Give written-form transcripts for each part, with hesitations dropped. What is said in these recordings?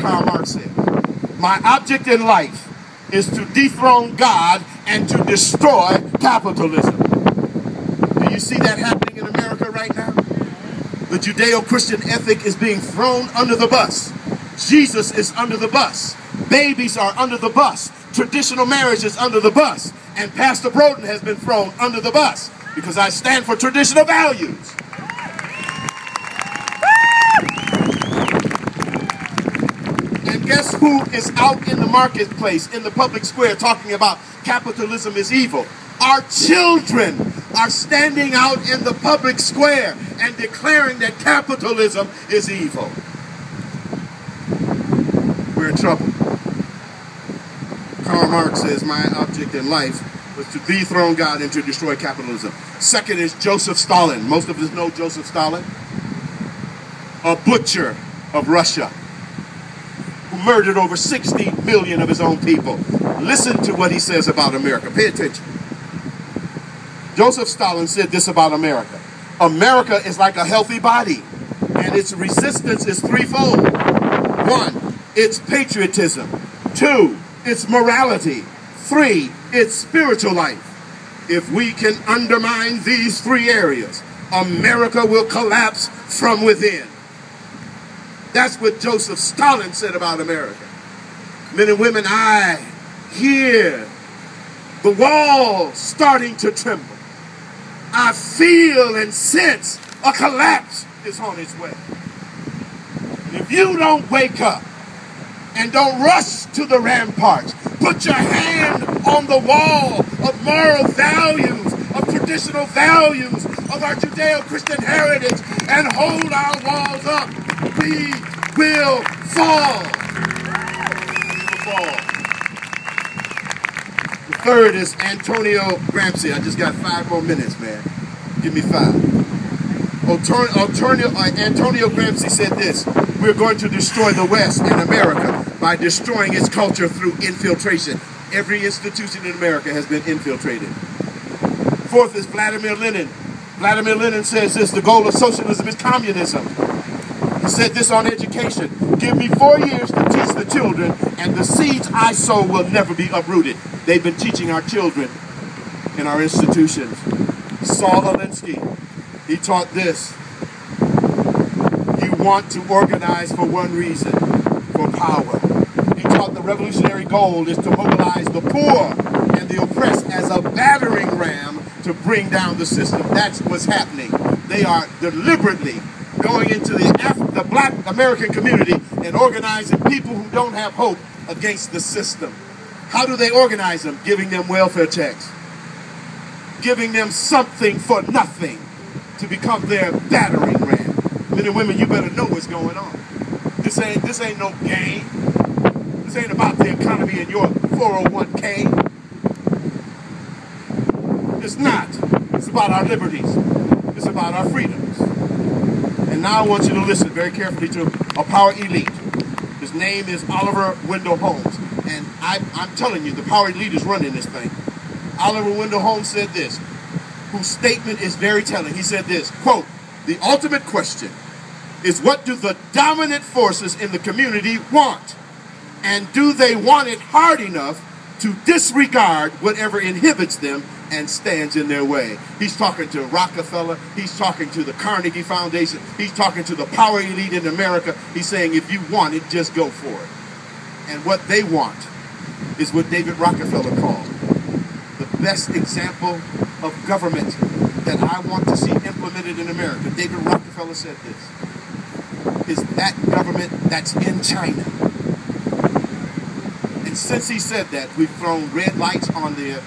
Karl Marx said. My object in life is to dethrone God and to destroy capitalism. Do you see that happening in America right now? The Judeo-Christian ethic is being thrown under the bus. Jesus is under the bus. Babies are under the bus. Traditional marriage is under the bus. And Pastor Broden has been thrown under the bus because I stand for traditional values. And guess who is out in the marketplace, in the public square, talking about capitalism is evil? Our children are standing out in the public square and declaring that capitalism is evil. We're in trouble. Karl Marx says, my object in life was to dethrone God and to destroy capitalism. Second is Joseph Stalin. Most of us know Joseph Stalin. A butcher of Russia who murdered over 60 million of his own people. Listen to what he says about America. Pay attention. Joseph Stalin said this about America. America is like a healthy body, and its resistance is threefold. 1, it's patriotism. 2, it's morality. 3, it's spiritual life. If we can undermine these 3 areas, America will collapse from within. That's what Joseph Stalin said about America. Men and women, I hear the wall starting to tremble. I feel and sense a collapse is on its way. If you don't wake up and don't rush to the ramparts, put your hand on the wall of moral values, of traditional values, of our Judeo-Christian heritage, and hold our walls up, we will fall. We will fall. The third is Antonio Gramsci. I just got 5 more minutes, man. Give me 5. Antonio Gramsci said this: we're going to destroy the West and America by destroying its culture through infiltration. Every institution in America has been infiltrated. Fourth is Vladimir Lenin. Vladimir Lenin says this: the goal of socialism is communism. He said this on education: give me 4 years to teach the children, and the seeds I sow will never be uprooted. They've been teaching our children in our institutions. Saul Alinsky, he taught this: you want to organize for one reason, for power. He taught the revolutionary goal is to mobilize the poor and the oppressed as a battering ram to bring down the system. That's what's happening. They are deliberately going into the black American community and organizing people who don't have hope against the system. How do they organize them? Giving them welfare checks. Giving them something for nothing to become their battering ram. Men and women, you better know what's going on. This ain't no game. This ain't about the economy and your 401k. It's not. It's about our liberties. It's about our freedoms. And now I want you to listen very carefully to a power elite. His name is Oliver Wendell Holmes. And I'm telling you, the power elite is running this thing. Oliver Wendell Holmes said this, whose statement is very telling. He said this, quote, the ultimate question is, what do the dominant forces in the community want? And do they want it hard enough to disregard whatever inhibits them and stands in their way? He's talking to Rockefeller. He's talking to the Carnegie Foundation. He's talking to the power elite in America. He's saying, if you want it, just go for it. And what they want is what David Rockefeller called the best example of government that I want to see implemented in America. David Rockefeller said this: is that government that's in China. And since he said that, we've thrown red lights on the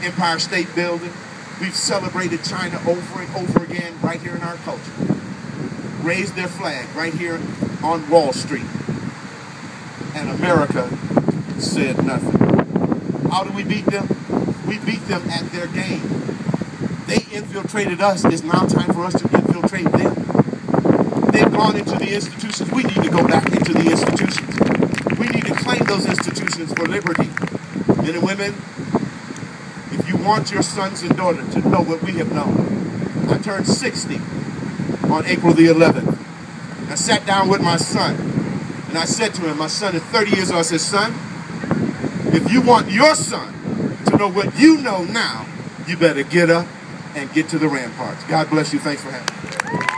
Empire State Building. We've celebrated China over and over again right here in our culture. Raised their flag right here on Wall Street. And America said nothing. How do we beat them? We beat them at their game. They infiltrated us. It's now time for us to infiltrate them. They've gone into the institutions. We need to go back into the institutions. We need to claim those institutions for liberty. Men and women, if you want your sons and daughters to know what we have known. I turned 60 on April the 11th. I sat down with my son And I said to him, my son is 30 years old. I said, son, if you want your son to know what you know now, you better get up and get to the ramparts. God bless you. Thanks for having me.